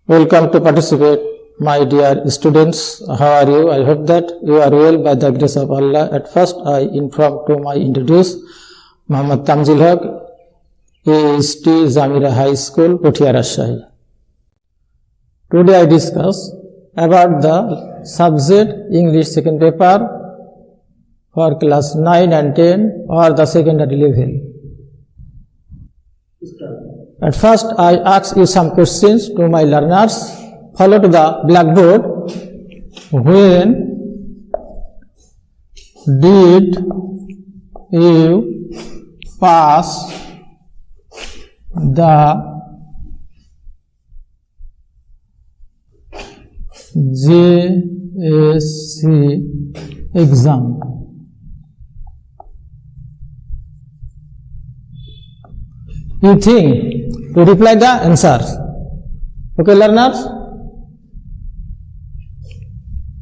Welcome to participate, my dear students. How are you? I hope that you are well by the grace of Allah. At first, I inform to my introduce Muhammad Tamzil Haq, AST Zamira High School, Pothia Rajshahi. Today I discuss about the subject English second paper for class 9 and 10 or the secondary level. At first, I ask you some questions to my learners. Follow to the blackboard. When did you pass the JSC exam? You think to reply the answers. Okay, learners?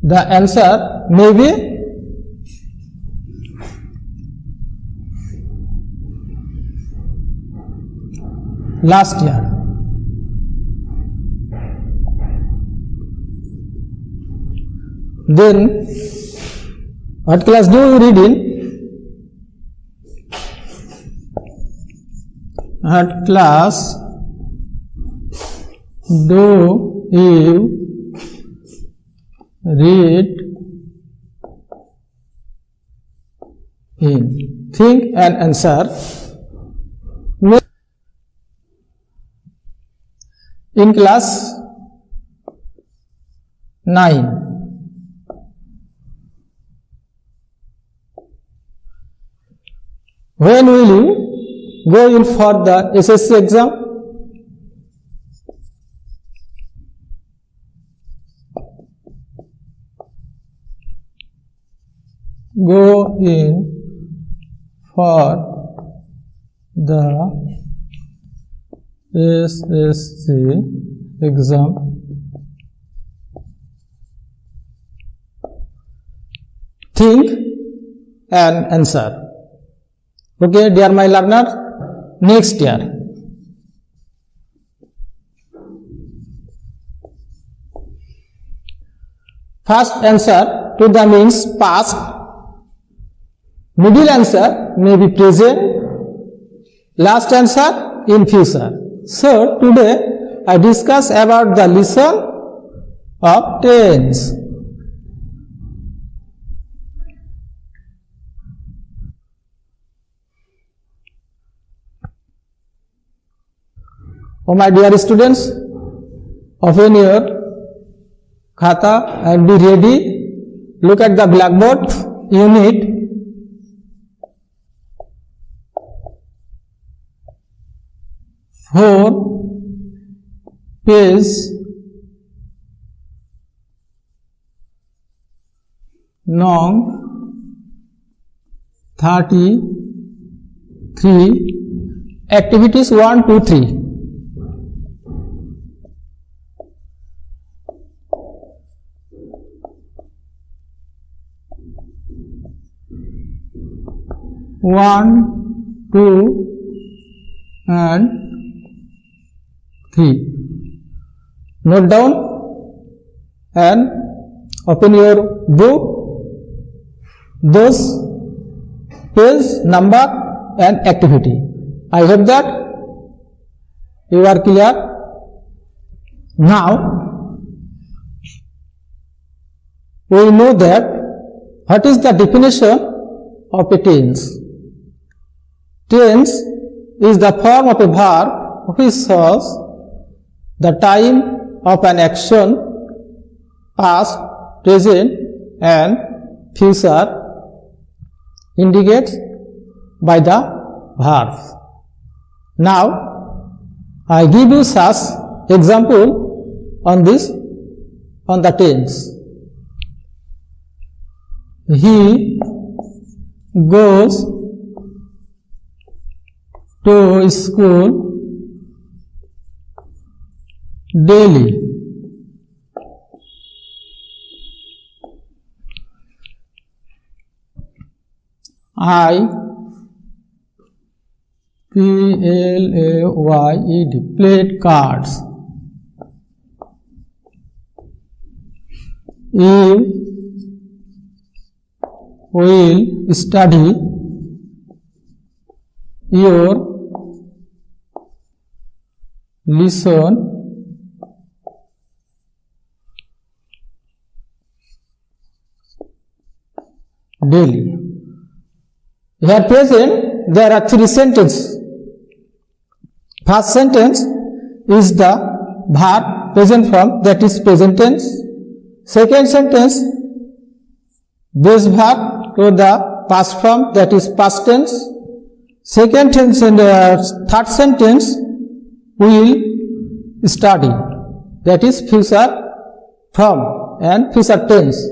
The answer may be last year. Then, what class do you read in? What class do you read in? Think and answer. In class 9. When will you go in for the SSC exam? Go in for the SSC exam. Think and answer. Okay, dear my learners, next year. First answer to the means past. Middle answer may be present. Last answer in future. So today I discuss about the lesson of tense. Oh my dear students, open your khata and be ready. Look at the blackboard. Unit 4, page nong 33, activities 1, 2, 3. One, two, and 3. Note down and open your book, those page number and activity. I hope that you are clear. Now, we know that what is the definition of a tense. Tense is the form of a verb which shows the time of an action, past, present and future, indicates by the verb. Now, I give you such example on the tense. He goes to school daily. I played cards. You will study your lesson daily. Here present there are three sentences. First sentence is the verb present form, that is present tense. Second sentence, base verb to the past form, that is past tense. Second tense and third sentence will study, that is future form and future tense.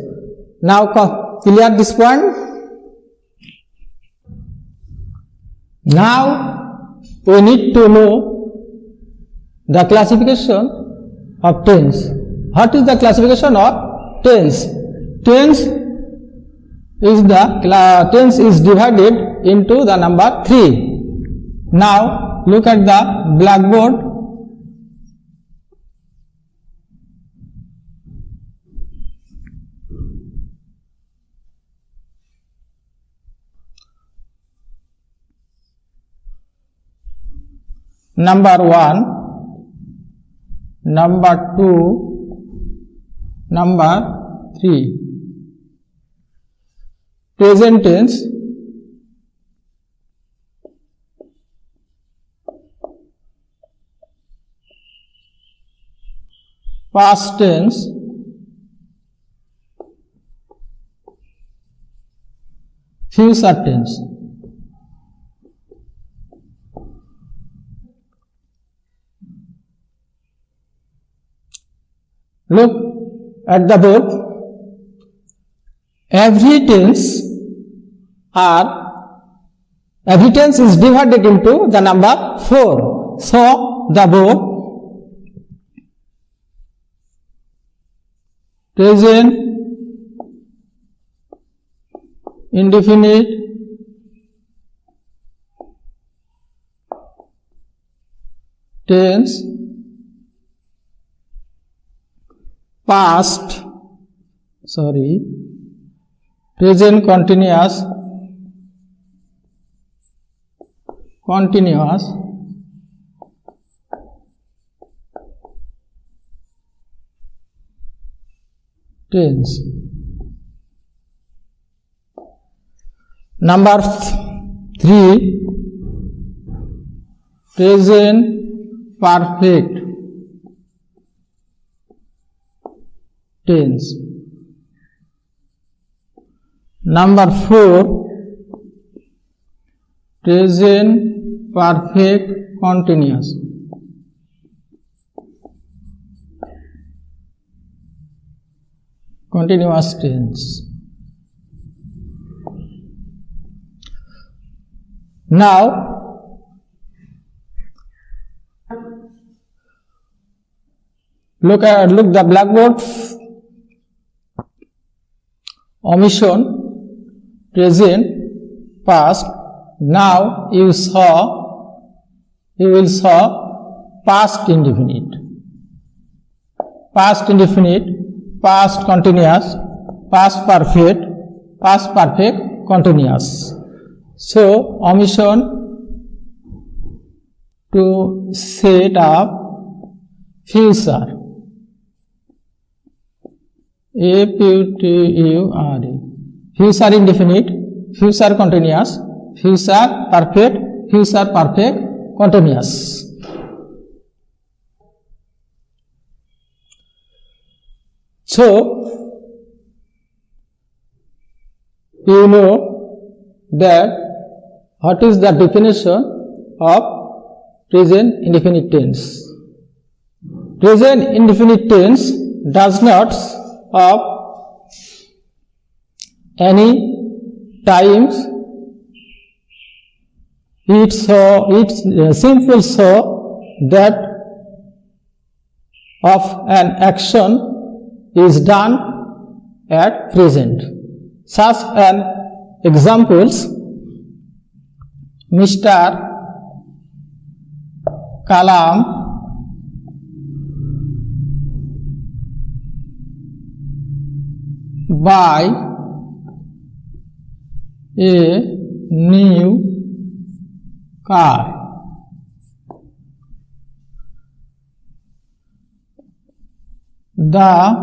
Now clear this point? Now we need to know the classification of tense. What is the classification of tense? Tense is divided into the number 3. Now look at the blackboard. Number 1, number 2, number 3. Present tense, past tense, future tense. Look at the board. Every tense is divided into the number 4. So the board present indefinite, tense, past, present continuous, tense. Number 3, present perfect tense. Number 4, present perfect continuous. Continuous tense. Now look the blackboard. Omission, present, past. Now you will saw past indefinite, past continuous, past perfect continuous. So omission to set up future, F-U-T-U-R-E, future indefinite, future continuous, future perfect continuous. So you know that what is the definition of present indefinite tense. Present indefinite tense does not of any times, it's simple so that of an action is done at present. Such an examples: Mr. Kalam buy a new car. The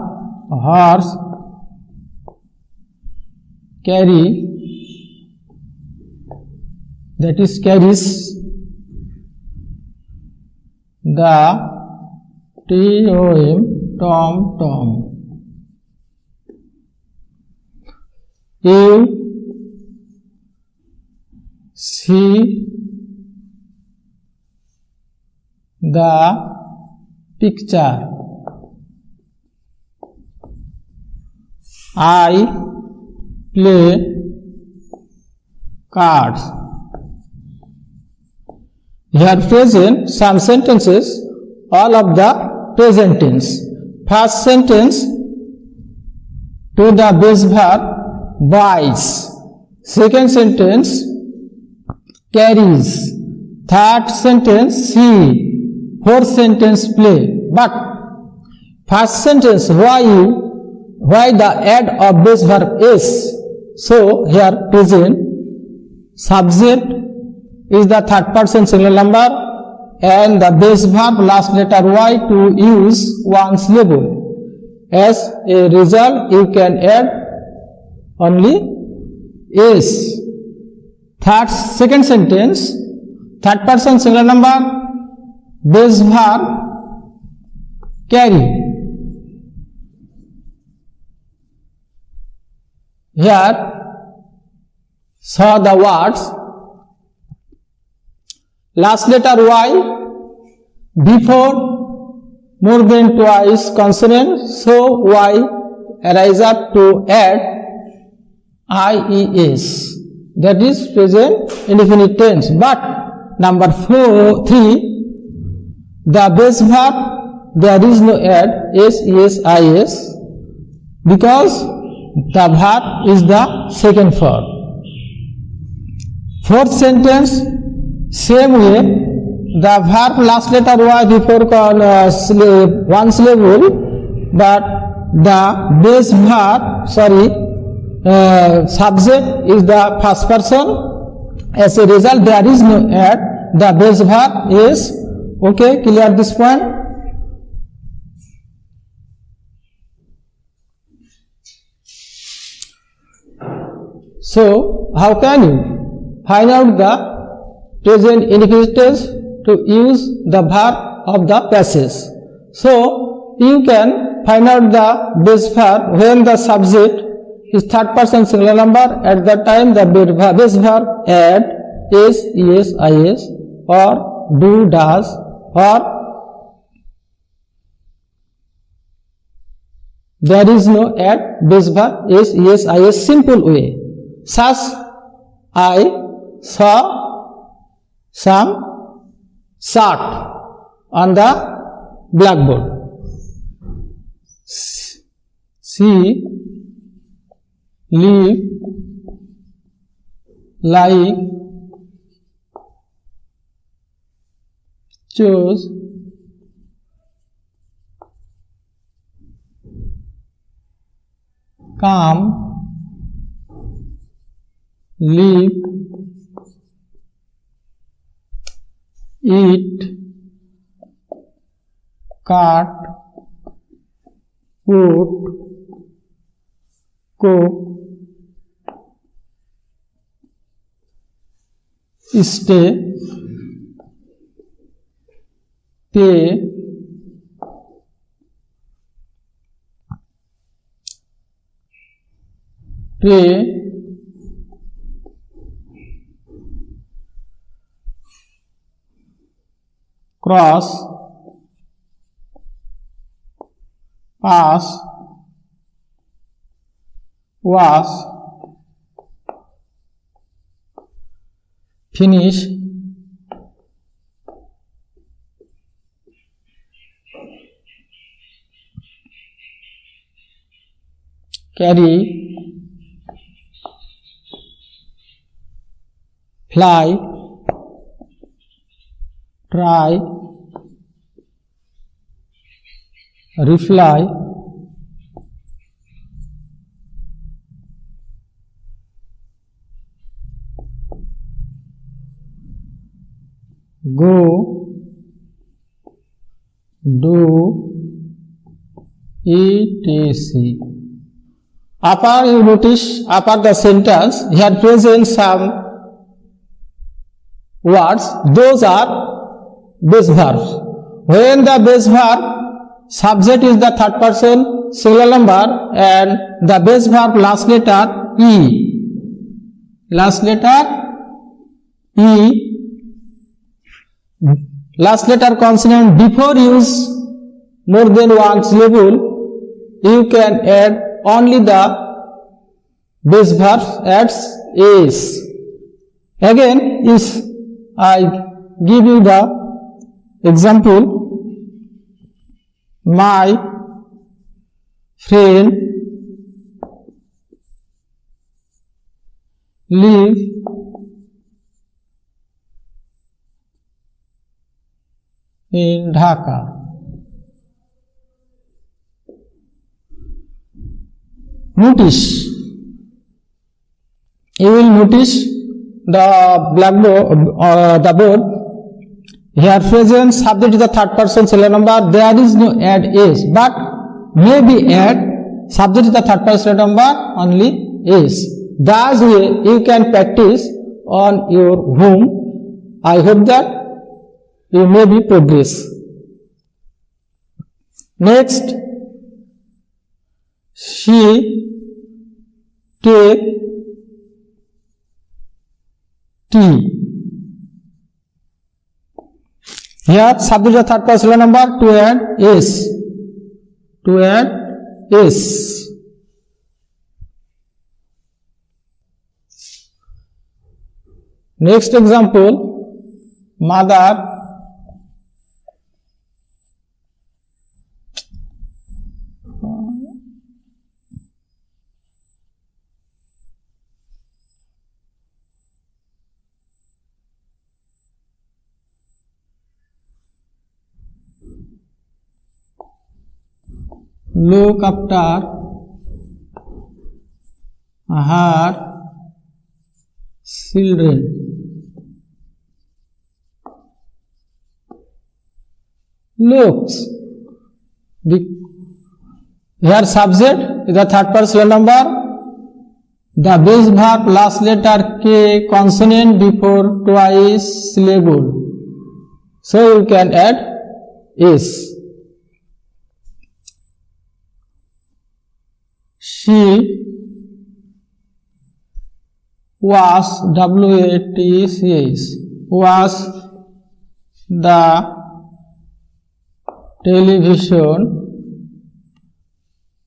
horse carries the tom. You see the picture. I play cards. Here present some sentences, all of the present tense. First sentence, to the base verb buys. Second sentence, carries. Third sentence, see. Fourth sentence, play. But first sentence, why the add of base verb is. So here present subject is the third person singular number and the base verb last letter y to use one syllable. As a result, you can add only is. Second sentence, third person singular number, base verb carry. Here saw the words last letter y before more than twice consonant, so y arise up to add ies, that is present indefinite tense. But number 3, the base verb there is no add is because the verb is the second form. Fourth sentence, same way, the verb last letter y before one syllable, but the base verb, subject is the first person. As a result, there is no add. The base verb is, okay, clear this point? So, how can you find out the present indefinite tense? To use the verb of the passage. So, you can find out the base verb when the subject is third person singular number. At that time, the base verb add is, or do, does, or there is no add. Base verb is, simple way. Such, I saw some chart on the blackboard. She live like, chose, come, live, eat, cut, put, cook, stay, pay, pray, cross, pass, wash, finish, carry, fly, try, reply, go, do, etc. Upper you notice, upper the sentence, here present some words, those are base verbs. When the base verb subject is the third person singular number and the base verb last letter E. Last letter E. Last letter consonant before use more than one syllable, you can add only the base verb as is. Again, if I give you the example, my friend live in Dhaka. Notice, you will notice the blackboard, the board. Here present subject is the third person singular number. There is no add is, but maybe add subject is the third person number only is. Thus way you can practice on your home. I hope that you may be progress. Next, she take tea. Here subject is the third person number, to add is. To add is. Next example, mother look after her children. Looks. Here subject is the third person number. The base verb last letter K consonant before twice syllable. So you can add is. She was WATCH was the television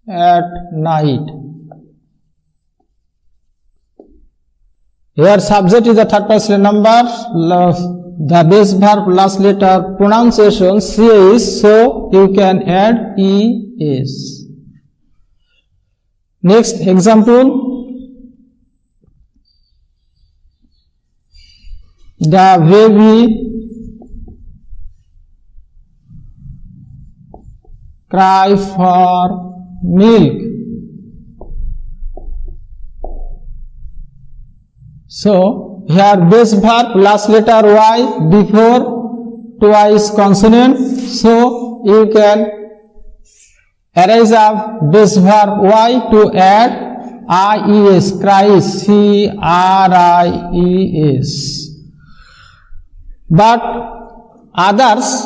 at night. Here subject is the third person number, the base verb last letter pronunciation C is, so you can add E is. Next example, the baby cry for milk. So here base verb last letter Y before twice consonant, so you can erase up base verb Y to add IES, cries, CRIES. But others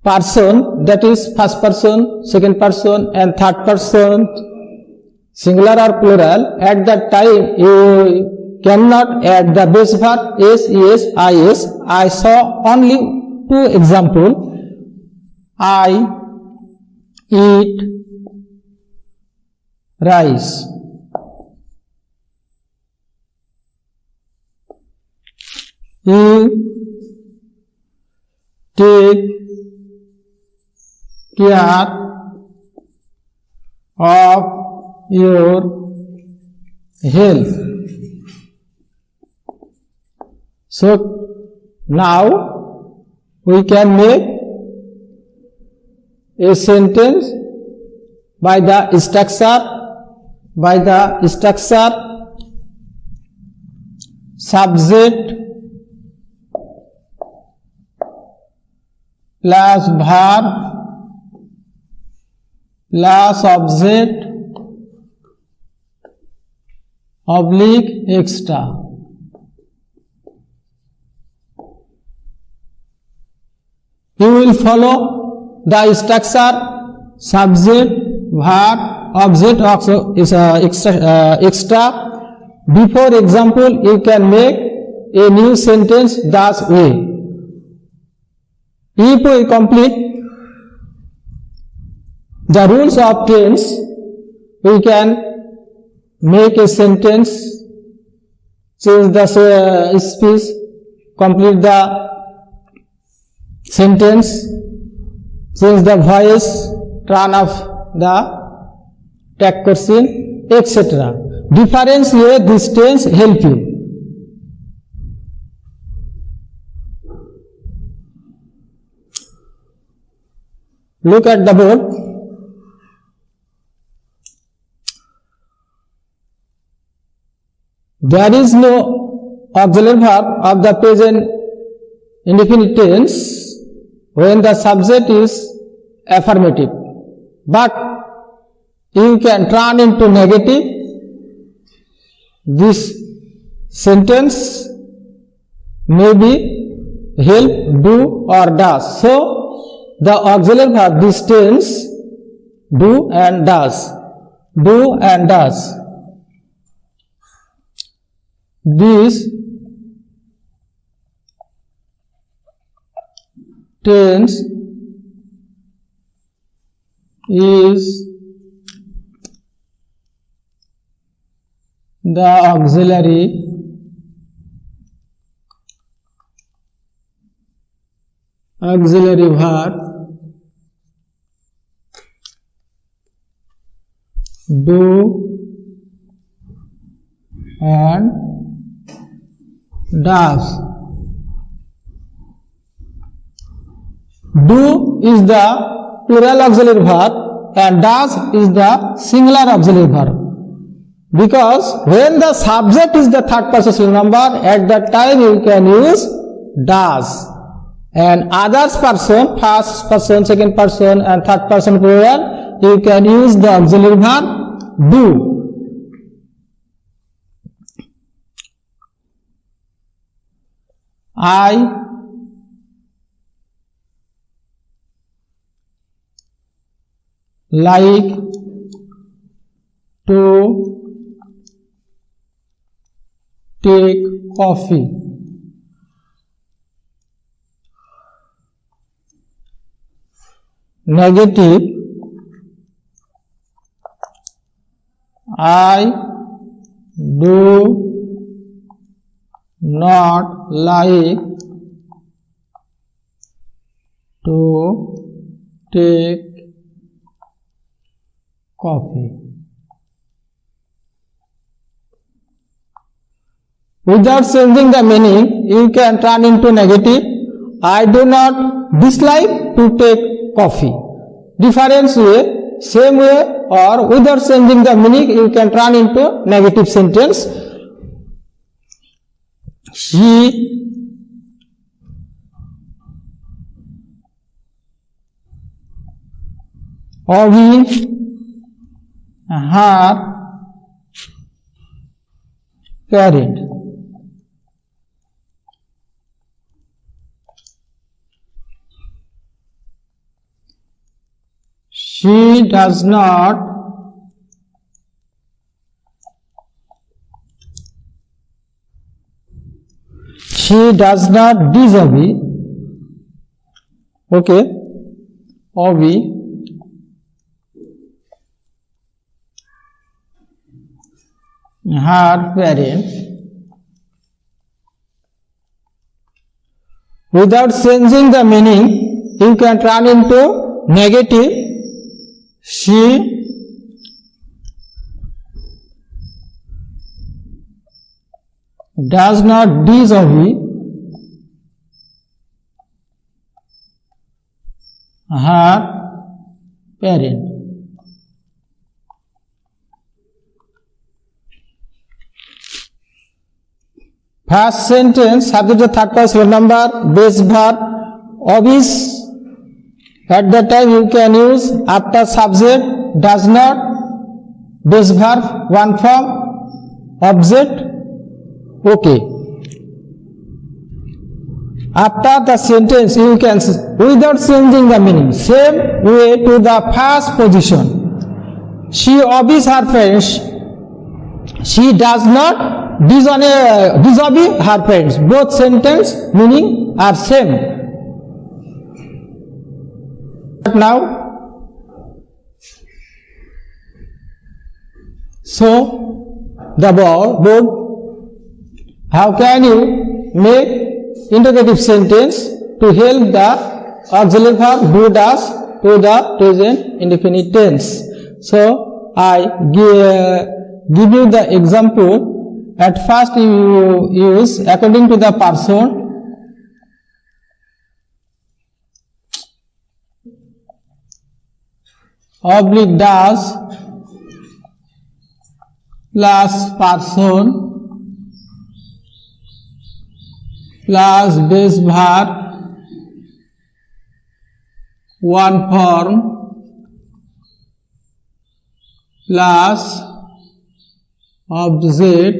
person, that is first person, second person and third person, singular or plural, at that time you cannot add the base verb is, is, IS. I saw only two examples. I eat rice. You take care of your health. So now we can make a sentence by the structure subject plus verb plus object oblique extra. You will follow the structure subject, verb, object is extra. Before example, you can make a new sentence thus way. If we complete the rules of tense, we can make a sentence, change the speech, complete the sentence, change the voice, turn off the tag question, etc. Difference way this tense help you. Look at the board. There is no auxiliary verb of the present indefinite tense when the subject is affirmative, but you can turn into negative this sentence, may be help, do or does. So the auxiliary verb this tense do and does, do and does. This tense is the auxiliary verb do and does. Do is the plural auxiliary verb and does is the singular auxiliary verb. Because when the subject is the third person singular number, at that time you can use does. And others person, first person, second person and third person plural, you can use the auxiliary verb do. I like to take coffee. Negative, I do not like to take coffee. Without changing the meaning, you can turn into negative. I do not dislike to take coffee. Different way, same way, or without changing the meaning, you can turn into negative sentence. She or we her parent. She does not disobey, okay, obey her parent. Without changing the meaning, you can turn into negative. She does not disobey her parent. First sentence, subject the third person number, base verb, obeys At that time you can use after subject does not, base verb, one form, object. Okay. After the sentence you can, without changing the meaning, same way to the first position. She obeys her parents. She does not disobey her parents. Both sentence meaning are same. Now, so the board, how can you make interrogative sentence to help the auxiliary verb do does to the present indefinite tense? So I give you the example. At first you use according to the person. Oblique does plus person plus base verb, one form plus object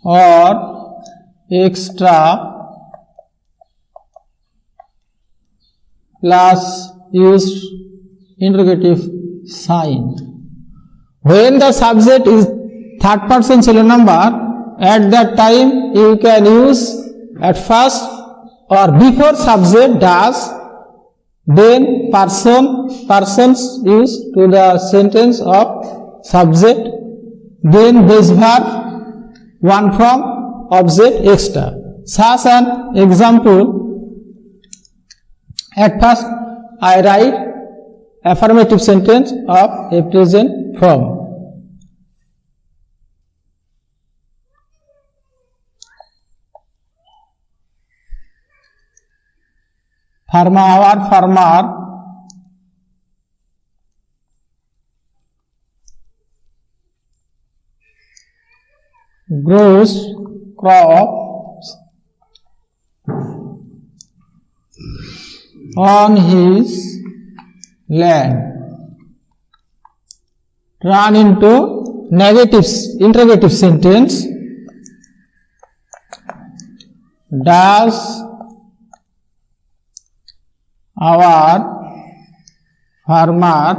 or extra plus use interrogative sign. When the subject is third person singular number, at that time you can use at first or before subject does, then persons use to the sentence of subject, then base verb, one form, object, extra. Such an example, at first I write affirmative sentence of a present form. Farmer grows crops on his land. Run into interrogative sentence. Does our farmer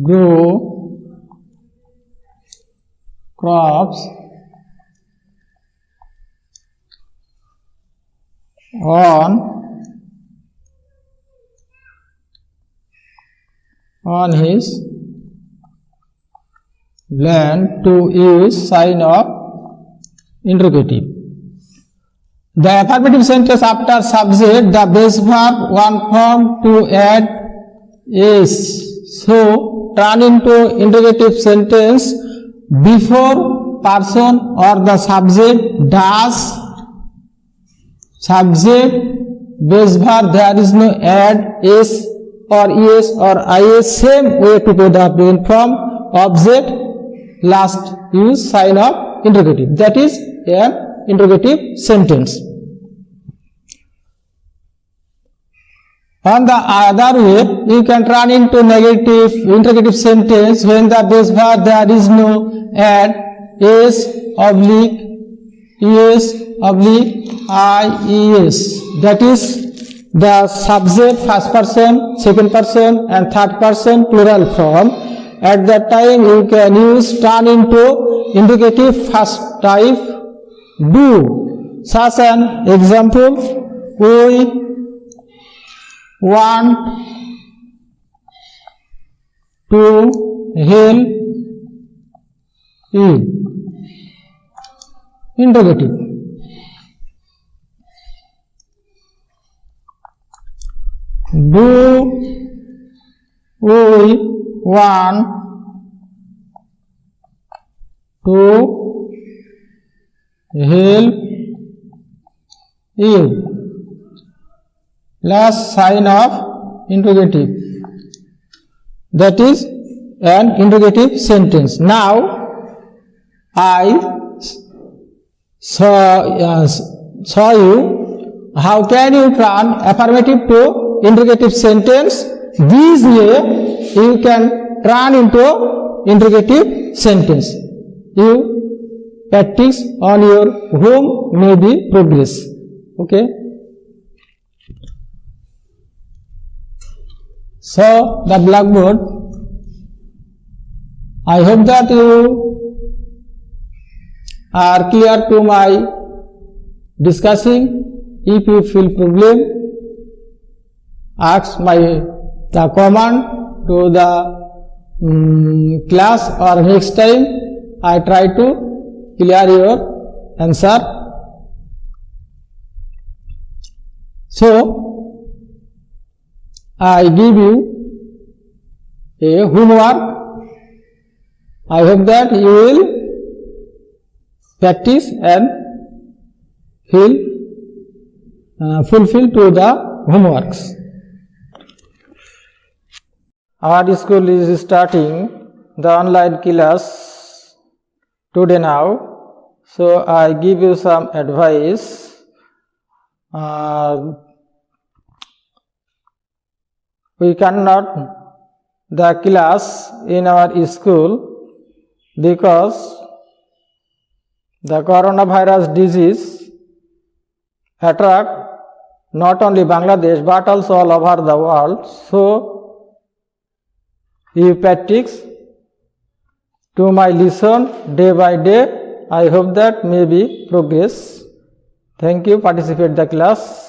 grow crops on his land, to use sign of interrogative. The affirmative sentence after subject, the base verb, one form to add is. So turn into interrogative sentence before person or the subject does, subject, base verb, there is no add, is or es or is, same way to go the present form, object, last use sign of interrogative. That is an interrogative sentence. On the other way, you can turn into negative interrogative sentence when the base verb there is no add, is, oblique, es, oblique, ies. That is the subject first person, second person and third person plural form. At that time you can use turn into interrogative first type, do. Such an example, we want to help you. Interrogative. Do we want to help you? Last sign of interrogative. That is an interrogative sentence. Now I show you how can you turn affirmative to interrogative sentence. This way you can turn into interrogative sentence. You practice on your home, maybe progress. Okay. So the blackboard, I hope that you are clear to my discussing. If you feel problem, ask the command to the class, or next time I try to clear your answer. So I give you a homework. I hope that you will practice and fulfill to the homeworks. Our school is starting the online class today now. So I give you some advice. We cannot the class in our school because the coronavirus disease attract not only Bangladesh but also all over the world. So you practice to my lesson day by day. I hope that maybe progress. Thank you. Participate the class.